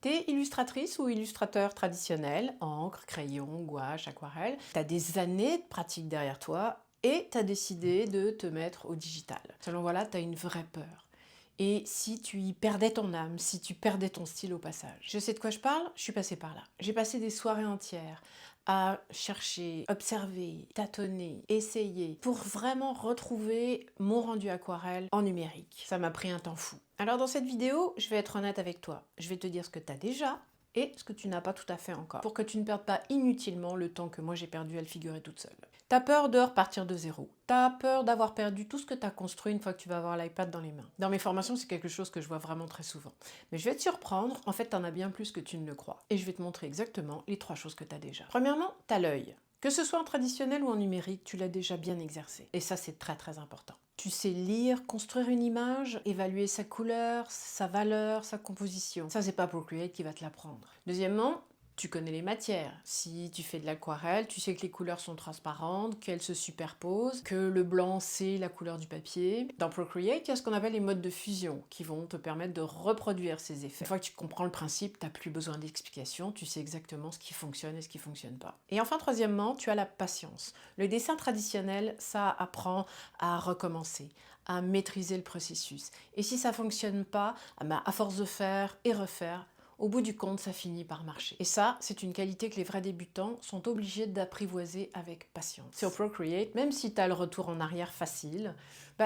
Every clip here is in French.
T'es illustratrice ou illustrateur traditionnel, encre, crayon, gouache, aquarelle. T'as des années de pratique derrière toi et t'as décidé de te mettre au digital. Selon voilà, t'as une vraie peur. Et si tu y perdais ton âme, si tu perdais ton style au passage. Je sais de quoi je parle, je suis passée par là. J'ai passé des soirées entières à chercher, observer, tâtonner, essayer, pour vraiment retrouver mon rendu aquarelle en numérique. Ça m'a pris un temps fou. Alors dans cette vidéo, je vais être honnête avec toi. Je vais te dire ce que tu as déjà et ce que tu n'as pas tout à fait encore, pour que tu ne perdes pas inutilement le temps que moi j'ai perdu à le figurer toute seule. T'as peur de repartir de zéro. T'as peur d'avoir perdu tout ce que t'as construit une fois que tu vas avoir l'iPad dans les mains. Dans mes formations, c'est quelque chose que je vois vraiment très souvent. Mais je vais te surprendre, en fait, t'en as bien plus que tu ne le crois. Et je vais te montrer exactement les 3 choses que t'as déjà. Premièrement, t'as l'œil. Que ce soit en traditionnel ou en numérique, tu l'as déjà bien exercé. Et ça, c'est très très important. Tu sais lire, construire une image, évaluer sa couleur, sa valeur, sa composition. Ça, c'est pas Procreate qui va te l'apprendre. Deuxièmement, tu connais les matières. Si tu fais de l'aquarelle, tu sais que les couleurs sont transparentes, qu'elles se superposent, que le blanc, c'est la couleur du papier. Dans Procreate, il y a ce qu'on appelle les modes de fusion qui vont te permettre de reproduire ces effets. Une fois que tu comprends le principe, tu n'as plus besoin d'explication, tu sais exactement ce qui fonctionne et ce qui ne fonctionne pas. Et enfin, troisièmement, tu as la patience. Le dessin traditionnel, ça apprend à recommencer, à maîtriser le processus. Et si ça ne fonctionne pas, à force de faire et refaire, au bout du compte, ça finit par marcher. Et ça, c'est une qualité que les vrais débutants sont obligés d'apprivoiser avec patience. Sur Procreate, même si tu as le retour en arrière facile,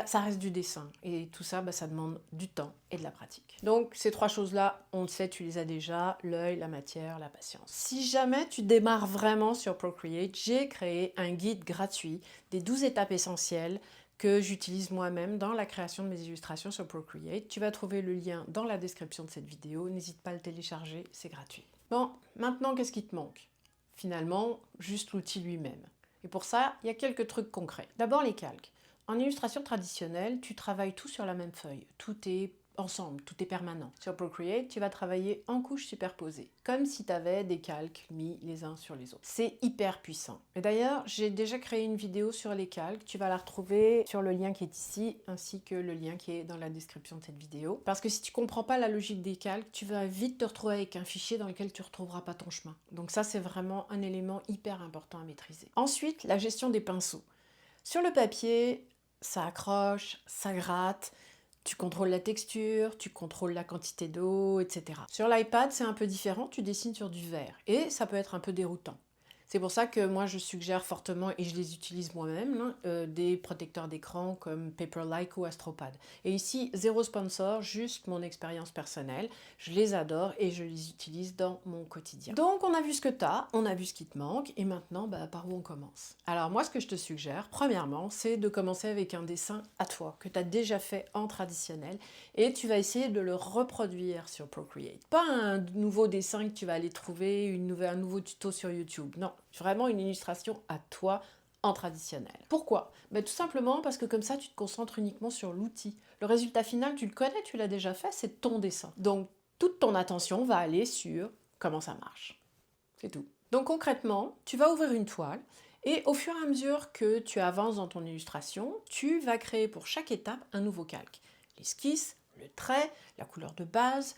ça reste du dessin. Et tout ça, ça demande du temps et de la pratique. Donc, ces 3 choses-là, on le sait, tu les as déjà, l'œil, la matière, la patience. Si jamais tu démarres vraiment sur Procreate, j'ai créé un guide gratuit des 12 étapes essentielles que j'utilise moi-même dans la création de mes illustrations sur Procreate. Tu vas trouver le lien dans la description de cette vidéo. N'hésite pas à le télécharger, c'est gratuit. Bon, maintenant, qu'est-ce qui te manque? Finalement, juste l'outil lui-même. Et pour ça, il y a quelques trucs concrets. D'abord, les calques. En illustration traditionnelle, tu travailles tout sur la même feuille. Tout est ensemble, tout est permanent. Sur Procreate, tu vas travailler en couches superposées, comme si tu avais des calques mis les uns sur les autres. C'est hyper puissant. Et d'ailleurs, j'ai déjà créé une vidéo sur les calques, tu vas la retrouver sur le lien qui est ici, ainsi que le lien qui est dans la description de cette vidéo. Parce que si tu comprends pas la logique des calques, tu vas vite te retrouver avec un fichier dans lequel tu ne retrouveras pas ton chemin. Donc ça, c'est vraiment un élément hyper important à maîtriser. Ensuite, la gestion des pinceaux. Sur le papier, ça accroche, ça gratte, tu contrôles la texture, tu contrôles la quantité d'eau, etc. Sur l'iPad, c'est un peu différent, tu dessines sur du verre et ça peut être un peu déroutant. C'est pour ça que moi je suggère fortement, et je les utilise moi-même, des protecteurs d'écran comme Paperlike ou Astropad. Et ici, zéro sponsor, juste mon expérience personnelle. Je les adore et je les utilise dans mon quotidien. Donc on a vu ce que tu as, on a vu ce qui te manque, et maintenant par où on commence? Alors moi ce que je te suggère, premièrement, c'est de commencer avec un dessin à toi, que tu as déjà fait en traditionnel, et tu vas essayer de le reproduire sur Procreate. Pas un nouveau dessin que tu vas aller trouver, un nouveau tuto sur YouTube, non. Vraiment une illustration à toi en traditionnel. Pourquoi? Tout simplement parce que comme ça, tu te concentres uniquement sur l'outil. Le résultat final, tu le connais, tu l'as déjà fait, c'est ton dessin. Donc, toute ton attention va aller sur comment ça marche. C'est tout. Donc concrètement, tu vas ouvrir une toile et au fur et à mesure que tu avances dans ton illustration, tu vas créer pour chaque étape un nouveau calque. L'esquisse, le trait, la couleur de base,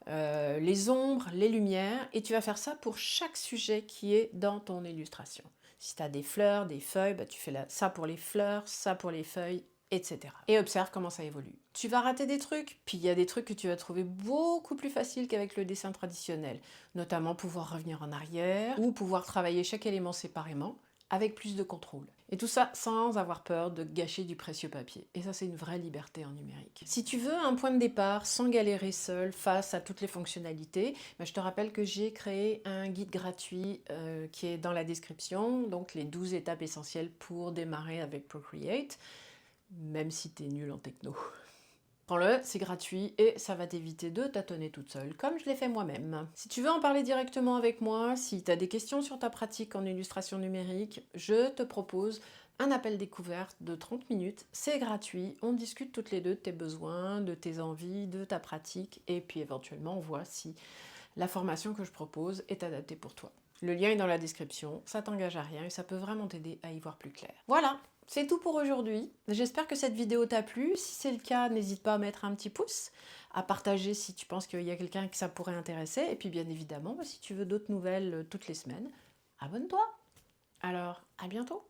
les ombres, les lumières, et tu vas faire ça pour chaque sujet qui est dans ton illustration. Si tu as des fleurs, des feuilles, tu fais ça pour les fleurs, ça pour les feuilles, etc. Et observe comment ça évolue. Tu vas rater des trucs, puis il y a des trucs que tu vas trouver beaucoup plus faciles qu'avec le dessin traditionnel, notamment pouvoir revenir en arrière ou pouvoir travailler chaque élément séparément, avec plus de contrôle. Et tout ça sans avoir peur de gâcher du précieux papier. Et ça, c'est une vraie liberté en numérique. Si tu veux un point de départ sans galérer seul face à toutes les fonctionnalités, je te rappelle que j'ai créé un guide gratuit qui est dans la description, donc les 12 étapes essentielles pour démarrer avec Procreate, même si tu es nul en techno. Prends-le, c'est gratuit et ça va t'éviter de tâtonner toute seule, comme je l'ai fait moi-même. Si tu veux en parler directement avec moi, si tu as des questions sur ta pratique en illustration numérique, je te propose un appel découverte de 30 minutes. C'est gratuit, on discute toutes les deux de tes besoins, de tes envies, de ta pratique, et puis éventuellement on voit si la formation que je propose est adaptée pour toi. Le lien est dans la description, ça t'engage à rien et ça peut vraiment t'aider à y voir plus clair. Voilà! C'est tout pour aujourd'hui. J'espère que cette vidéo t'a plu. Si c'est le cas, n'hésite pas à mettre un petit pouce, à partager si tu penses qu'il y a quelqu'un que ça pourrait intéresser. Et puis bien évidemment, si tu veux d'autres nouvelles toutes les semaines, abonne-toi. Alors, à bientôt!